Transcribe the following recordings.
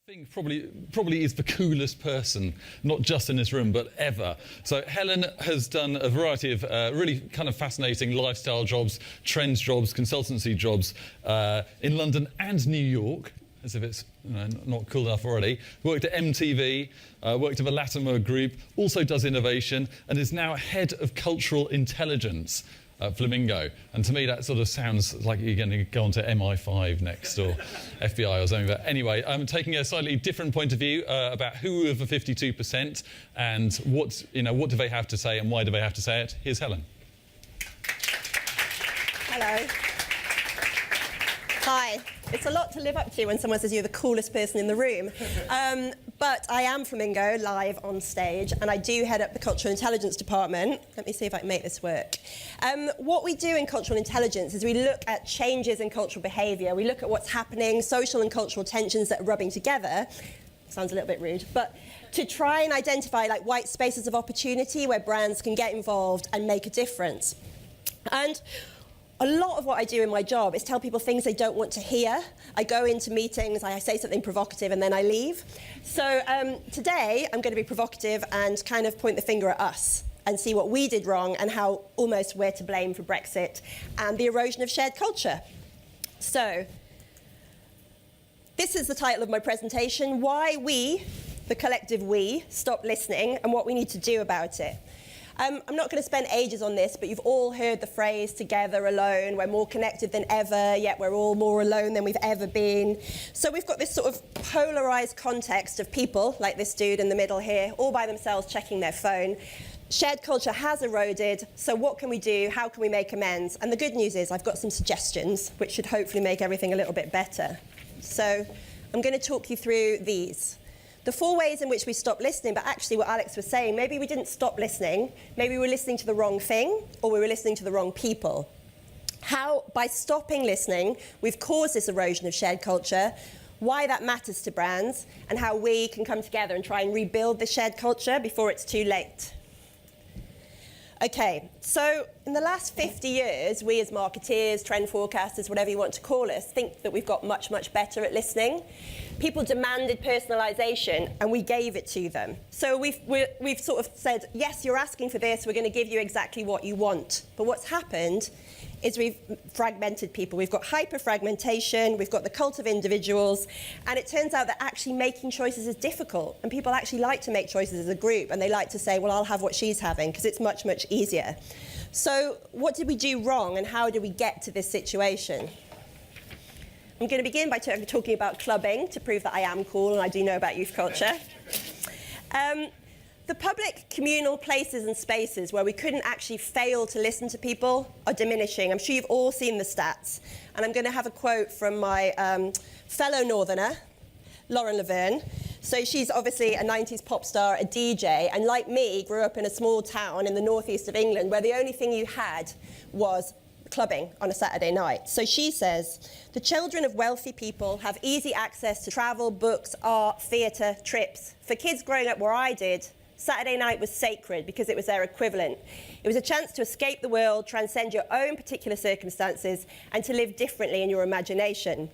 think probably is the coolest person, not just in this room, but ever. So Helen has done a variety of really kind of fascinating lifestyle jobs, trends jobs, consultancy jobs in London and New York, as if it's not cool enough already. Worked at MTV, worked at the Latimer Group, also does innovation, and is now head of cultural intelligence at Flamingo. And to me that sort of sounds like you're going to go on to MI5 next or FBI or something. But anyway, I'm taking a slightly different point of view about who are the 52% and what do they have to say and why do they have to say it. Here's Helen. Hello. Hi. It's a lot to live up to when someone says you're the coolest person in the room. But I am Flamingo, live on stage, and I do head up the Cultural Intelligence Department. Let me see if I can make this work. What we do in Cultural Intelligence is we look at changes in cultural behaviour. We look at what's happening, social and cultural tensions that are rubbing together. Sounds a little bit rude, but to try and identify like white spaces of opportunity where brands can get involved and make a difference. And a lot of what I do in my job is tell people things they don't want to hear. I go into meetings, I say something provocative, and then I leave. So today, I'm going to be provocative and kind of point the finger at us and see what we did wrong and how almost we're to blame for Brexit and the erosion of shared culture. So this is the title of my presentation, Why We, the collective we, stop listening and what we need to do about it. I'm not going to spend ages on this, but you've all heard the phrase, together alone, we're more connected than ever, yet we're all more alone than we've ever been. So we've got this sort of polarised context of people, like this dude in the middle here, all by themselves checking their phone. Shared culture has eroded, so what can we do? How can we make amends? And the good news is I've got some suggestions, which should hopefully make everything a little bit better. So I'm going to talk you through these. The 4 ways in which we stop listening, but actually what Alex was saying, maybe we didn't stop listening, maybe we were listening to the wrong thing, or we were listening to the wrong people. How, by stopping listening, we've caused this erosion of shared culture, why that matters to brands, and how we can come together and try and rebuild the shared culture before it's too late. Okay, so in the last 50 years, we as marketeers, trend forecasters, whatever you want to call us, think that we've got much, much better at listening. People demanded personalisation, and we gave it to them. So we've sort of said, yes, you're asking for this, we're going to give you exactly what you want. But what's happened is we've fragmented people. We've got hyper-fragmentation, we've got the cult of individuals, and it turns out that actually making choices is difficult, and people actually like to make choices as a group, and they like to say, well, I'll have what she's having, because it's much, much easier. So what did we do wrong, and how did we get to this situation? I'm going to begin by talking about clubbing, to prove that I am cool and I do know about youth culture. The public communal places and spaces where we couldn't actually fail to listen to people are diminishing. I'm sure you've all seen the stats. And I'm going to have a quote from my fellow northerner, Laverne. So she's obviously a 90s pop star, a DJ, and like me, grew up in a small town in the northeast of England where the only thing you had was clubbing on a Saturday night. So she says, the children of wealthy people have easy access to travel, books, art, theatre, trips. For kids growing up where I did, Saturday night was sacred because it was their equivalent. It was a chance to escape the world, transcend your own particular circumstances, and to live differently in your imagination.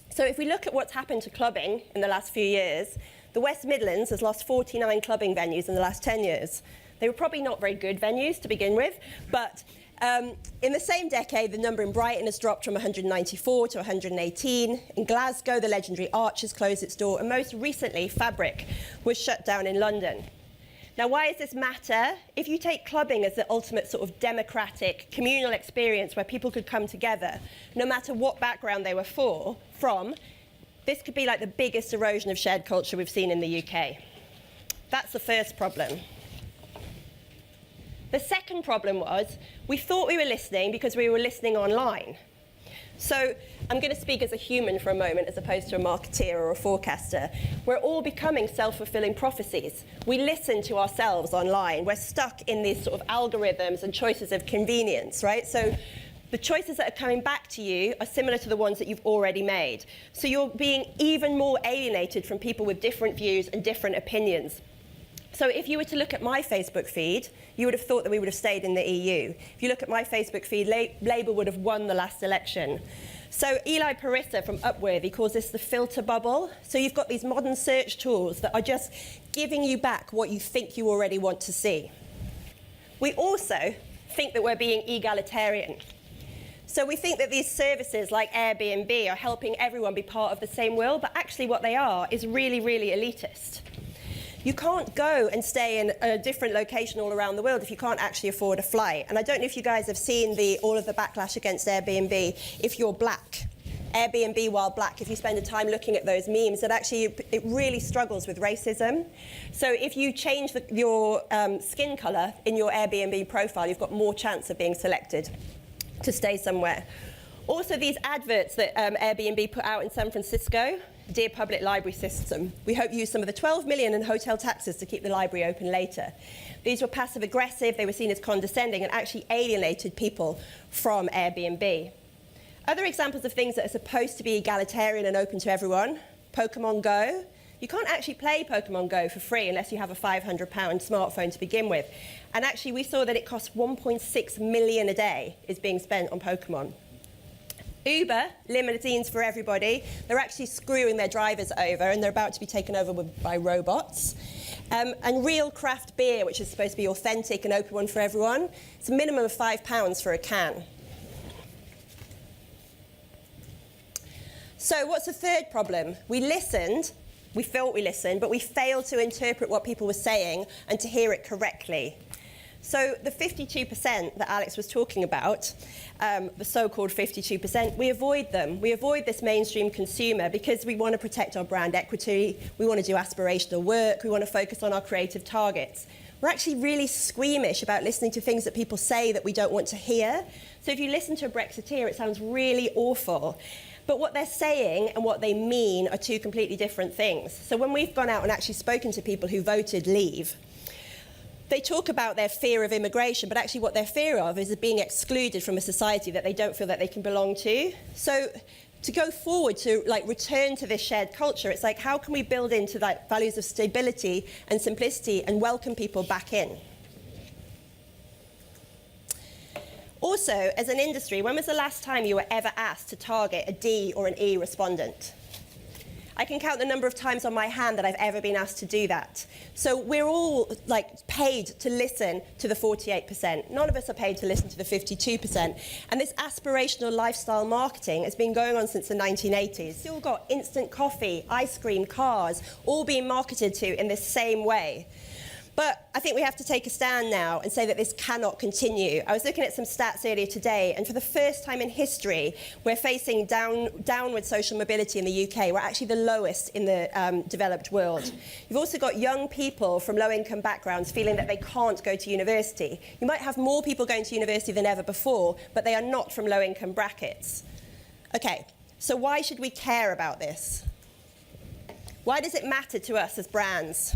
So if we look at what's happened to clubbing in the last few years, the West Midlands has lost 49 clubbing venues in the last 10 years. They were probably not very good venues to begin with, but in the same decade, the number in Brighton has dropped from 194 to 118. In Glasgow, the legendary Archers closed its door, and most recently, Fabric was shut down in London. Now, why does this matter? If you take clubbing as the ultimate sort of democratic, communal experience where people could come together, no matter what background they were from, this could be like the biggest erosion of shared culture we've seen in the UK. That's the first problem. The second problem was we thought we were listening because we were listening online. So I'm going to speak as a human for a moment as opposed to a marketeer or a forecaster. We're all becoming self-fulfilling prophecies. We listen to ourselves online. We're stuck in these sort of algorithms and choices of convenience, right? So the choices that are coming back to you are similar to the ones that you've already made. So you're being even more alienated from people with different views and different opinions. So if you were to look at my Facebook feed, you would have thought that we would have stayed in the EU. If you look at my Facebook feed, Labour would have won the last election. So Eli Parissa from Upworthy calls this the filter bubble. So you've got these modern search tools that are just giving you back what you think you already want to see. We also think that we're being egalitarian. So we think that these services like Airbnb are helping everyone be part of the same world, but actually what they are is really, really elitist. You can't go and stay in a different location all around the world if you can't actually afford a flight. And I don't know if you guys have seen all of the backlash against Airbnb if you're black. Airbnb while black, if you spend the time looking at those memes, that actually it really struggles with racism. So if you change your skin colour in your Airbnb profile, you've got more chance of being selected to stay somewhere. Also, these adverts that Airbnb put out in San Francisco, Dear Public Library System, we hope you use some of the 12 million in hotel taxes to keep the library open later. These were passive-aggressive, they were seen as condescending, and actually alienated people from Airbnb. Other examples of things that are supposed to be egalitarian and open to everyone, Pokemon Go. You can't actually play Pokemon Go for free unless you have a £500 smartphone to begin with. And actually, we saw that it costs 1.6 million a day is being spent on Pokemon. Uber, limousines for everybody, they're actually screwing their drivers over and they're about to be taken over by robots. And real craft beer, which is supposed to be authentic and open one for everyone, it's a minimum of £5 for a can. So what's the third problem? We listened, we thought we listened, but we failed to interpret what people were saying and to hear it correctly. So the 52% that Alex was talking about, the so-called 52%, we avoid them. We avoid this mainstream consumer because we want to protect our brand equity, we want to do aspirational work, we want to focus on our creative targets. We're actually really squeamish about listening to things that people say that we don't want to hear. So if you listen to a Brexiteer, it sounds really awful. But what they're saying and what they mean are two completely different things. So when we've gone out and actually spoken to people who voted Leave, they talk about their fear of immigration, but actually what their fear of is being excluded from a society that they don't feel that they can belong to. So to go forward, to return to this shared culture, it's like, how can we build into values of stability and simplicity and welcome people back in? Also, as an industry, when was the last time you were ever asked to target a D or an E respondent? I can count the number of times on my hand that I've ever been asked to do that. So we're all paid to listen to the 48%. None of us are paid to listen to the 52%. And this aspirational lifestyle marketing has been going on since the 1980s. Still got instant coffee, ice cream, cars, all being marketed to in this same way. But I think we have to take a stand now and say that this cannot continue. I was looking at some stats earlier today, and for the first time in history, we're facing downward social mobility in the UK. We're actually the lowest in the developed world. You've also got young people from low-income backgrounds feeling that they can't go to university. You might have more people going to university than ever before, but they are not from low-income brackets. Okay, so why should we care about this? Why does it matter to us as brands?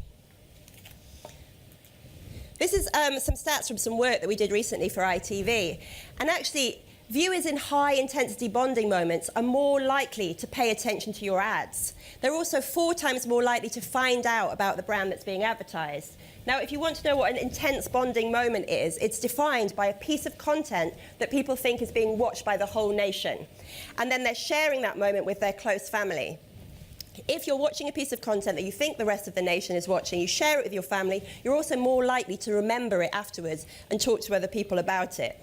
This is some stats from some work that we did recently for ITV. And actually, viewers in high-intensity bonding moments are more likely to pay attention to your ads. They're also 4 times more likely to find out about the brand that's being advertised. Now, if you want to know what an intense bonding moment is, it's defined by a piece of content that people think is being watched by the whole nation. And then they're sharing that moment with their close family. If you're watching a piece of content that you think the rest of the nation is watching, you share it with your family, you're also more likely to remember it afterwards and talk to other people about it.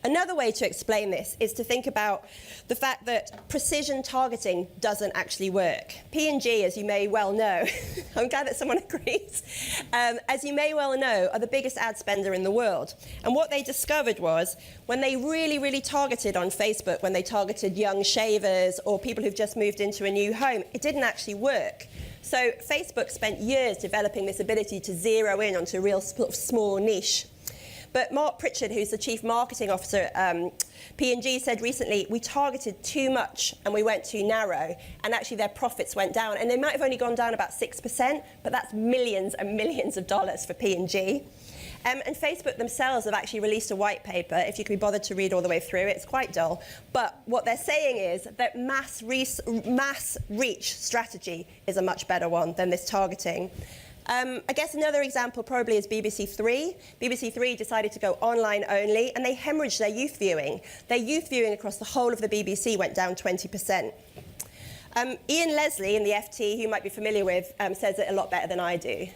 Another way to explain this is to think about the fact that precision targeting doesn't actually work. P&G, as you may well know, I'm glad that someone agrees, as you may well know, are the biggest ad spender in the world. And what they discovered was when they really targeted on Facebook, when they targeted young shavers or people who've just moved into a new home, it didn't actually work. So Facebook spent years developing this ability to zero in onto a real small niche. But Mark Pritchard, who's the chief marketing officer at P&G, said recently, we targeted too much and we went too narrow, and actually their profits went down. And they might have only gone down about 6%, but that's millions and millions of dollars for P&G. And Facebook themselves have actually released a white paper, if you can be bothered to read all the way through. It's quite dull. But what they're saying is that mass reach strategy is a much better one than this targeting. I guess another example probably is BBC Three. BBC Three decided to go online only, and they hemorrhaged their youth viewing. Their youth viewing across the whole of the BBC went down 20%. Ian Leslie in the FT, who you might be familiar with, says it a lot better than I do.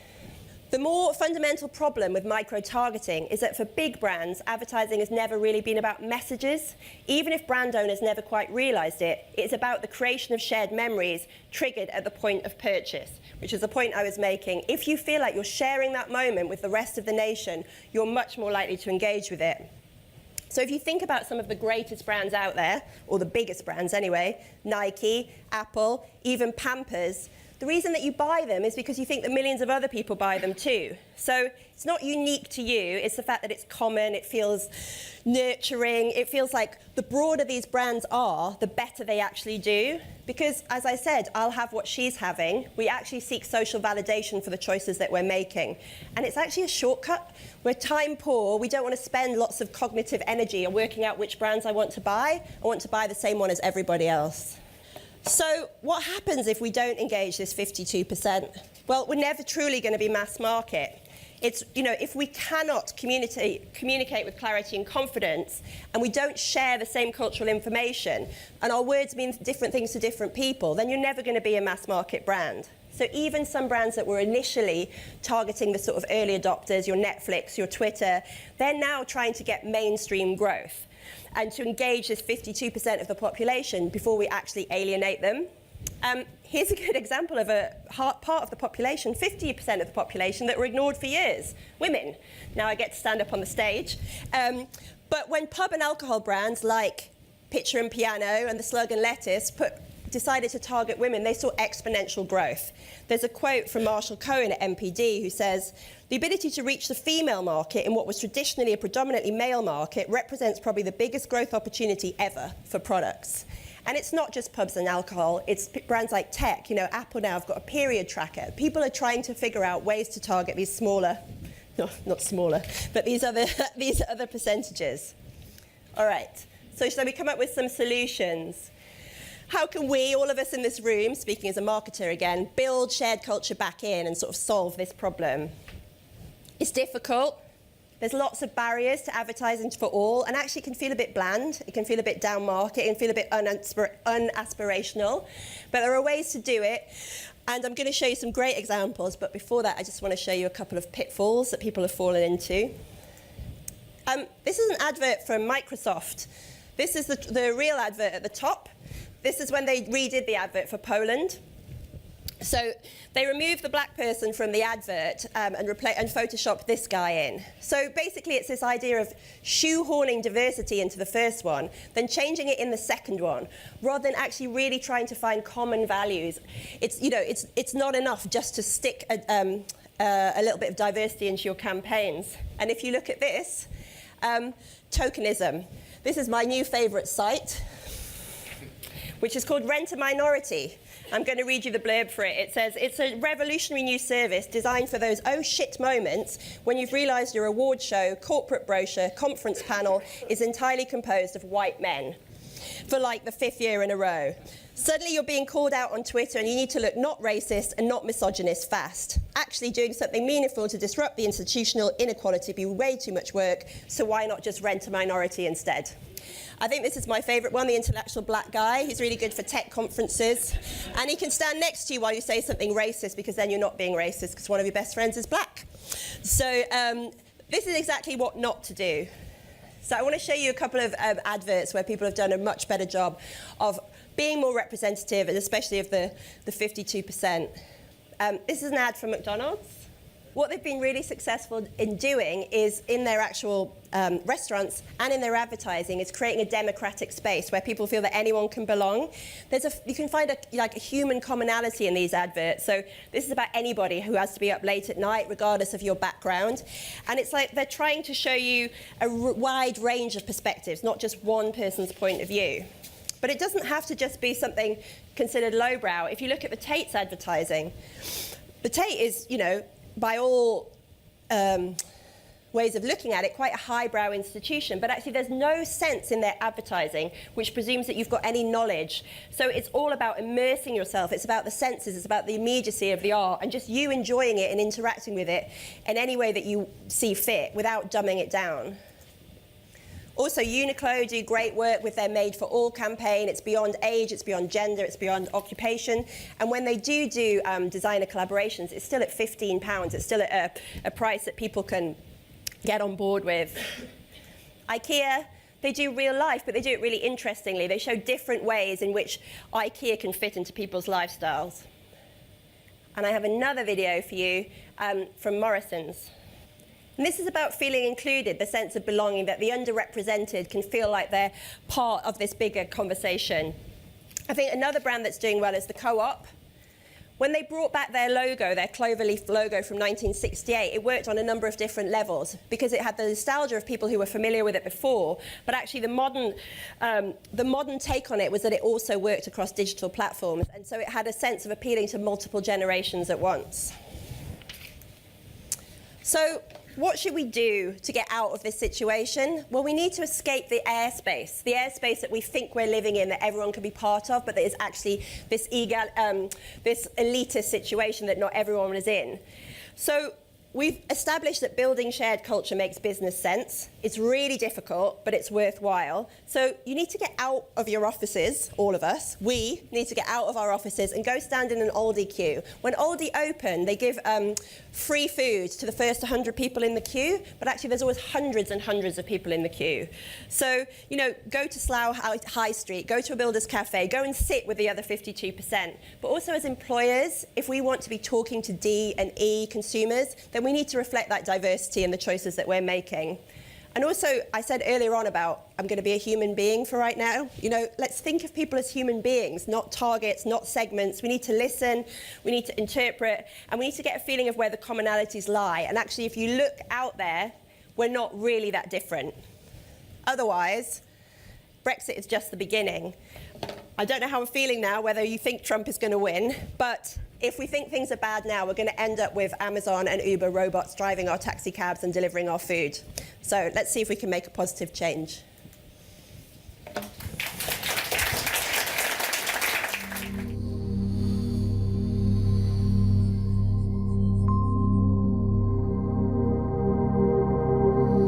The more fundamental problem with micro-targeting is that for big brands, advertising has never really been about messages. Even if brand owners never quite realised it, it's about the creation of shared memories triggered at the point of purchase, which is the point I was making. If you feel like you're sharing that moment with the rest of the nation, you're much more likely to engage with it. So if you think about some of the greatest brands out there, or the biggest brands anyway, Nike, Apple, even Pampers, the reason that you buy them is because you think that millions of other people buy them too. So it's not unique to you, it's the fact that it's common, it feels nurturing, it feels like the broader these brands are, the better they actually do. Because, as I said, I'll have what she's having. We actually seek social validation for the choices that we're making. And it's actually a shortcut. We're time poor, we don't want to spend lots of cognitive energy on working out which brands I want to buy. I want to buy the same one as everybody else. So what happens if we don't engage this 52%? Well, we're never truly going to be mass market. It's, if we cannot communicate with clarity and confidence, and we don't share the same cultural information, and our words mean different things to different people, then you're never going to be a mass market brand. So even some brands that were initially targeting the sort of early adopters, your Netflix, your Twitter, they're now trying to get mainstream growth and to engage this 52% of the population before we actually alienate them. Here's a good example of a part of the population, 50% of the population, that were ignored for years, women. Now I get to stand up on the stage. But when pub and alcohol brands like Pitcher and Piano and the Slug and Lettuce decided to target women, they saw exponential growth. There's a quote from Marshall Cohen at MPD who says, "The ability to reach the female market in what was traditionally a predominantly male market represents probably the biggest growth opportunity ever for products." And it's not just pubs and alcohol, it's brands like tech. Apple now have got a period tracker. People are trying to figure out ways to target these smaller, no, not smaller, but these other percentages. All right, so shall we come up with some solutions? How can we, all of us in this room, speaking as a marketer again, build shared culture back in and sort of solve this problem? It's difficult. There's lots of barriers to advertising for all, and actually it can feel a bit bland, it can feel a bit down market, it can feel a bit unaspirational, but there are ways to do it, and I'm going to show you some great examples, but before that I just want to show you a couple of pitfalls that people have fallen into. This is an advert from Microsoft. This is the real advert at the top. This is when they redid the advert for Poland. So they removed the black person from the advert and photoshopped this guy in. So basically it's this idea of shoehorning diversity into the first one, then changing it in the second one, rather than actually really trying to find common values. It's not enough just to stick a little bit of diversity into your campaigns. And if you look at this, tokenism. This is my new favourite site, which is called Rent a Minority. I'm going to read you the blurb for it. It says, "It's a revolutionary new service designed for those oh shit moments when you've realised your award show, corporate brochure, conference panel is entirely composed of white men for like the 5th year in a row. Suddenly you're being called out on Twitter and you need to look not racist and not misogynist fast. Actually doing something meaningful to disrupt the institutional inequality would be way too much work, so why not just rent a minority instead?" I think this is my favourite one, the intellectual black guy. He's really good for tech conferences. And he can stand next to you while you say something racist, because then you're not being racist because one of your best friends is black. So this is exactly what not to do. So I want to show you a couple of adverts where people have done a much better job of being more representative, and especially of the 52%. This is an ad for McDonald's. what they've been really successful in doing is, in their actual restaurants and in their advertising, is creating a democratic space where people feel that anyone can belong. You can find a human commonality in these adverts. So this is about anybody who has to be up late at night, regardless of your background. And it's like they're trying to show you a wide range of perspectives, not just one person's point of view. But it doesn't have to just be something considered lowbrow. If you look at the Tate's advertising, the Tate is, by all ways of looking at it, quite a highbrow institution, but actually there's no sense in their advertising which presumes that you've got any knowledge. So it's all about immersing yourself. It's about the senses. It's about the immediacy of the art and just you enjoying it and interacting with it in any way that you see fit without dumbing it down. Also, Uniqlo do great work with their Made for All campaign. It's beyond age, it's beyond gender, it's beyond occupation. And when they do designer collaborations, it's still at £15. It's still at a price that people can get on board with. IKEA, they do real life, but they do it really interestingly. They show different ways in which IKEA can fit into people's lifestyles. And I have another video for you from Morrison's. And this is about feeling included, the sense of belonging, that the underrepresented can feel like they're part of this bigger conversation. I think another brand that's doing well is the Co-op. When they brought back their logo, their cloverleaf logo from 1968, it worked on a number of different levels because it had the nostalgia of people who were familiar with it before, but actually the modern take on it was that it also worked across digital platforms, and so it had a sense of appealing to multiple generations at once. So, what should we do to get out of this situation? Well, we need to escape the airspace that we think we're living in, that everyone can be part of, but that is actually this elitist situation that not everyone is in. So we've established that building shared culture makes business sense. It's really difficult, but it's worthwhile. So you need to get out of your offices, all of us. We need to get out of our offices and go stand in an Aldi queue. When Aldi open, they give free food to the first 100 people in the queue, but actually there's always hundreds and hundreds of people in the queue. So, go to Slough High Street, go to a builder's cafe, go and sit with the other 52%. But also as employers, if we want to be talking to D and E consumers, then we need to reflect that diversity in the choices that we're making. And also, I said earlier on about I'm going to be a human being for right now. Let's think of people as human beings, not targets, not segments. We need to listen, we need to interpret, and we need to get a feeling of where the commonalities lie. And actually, if you look out there, we're not really that different. Otherwise, Brexit is just the beginning. I don't know how I'm feeling now, whether you think Trump is going to win, but if we think things are bad now, we're going to end up with Amazon and Uber robots driving our taxi cabs and delivering our food. So let's see if we can make a positive change.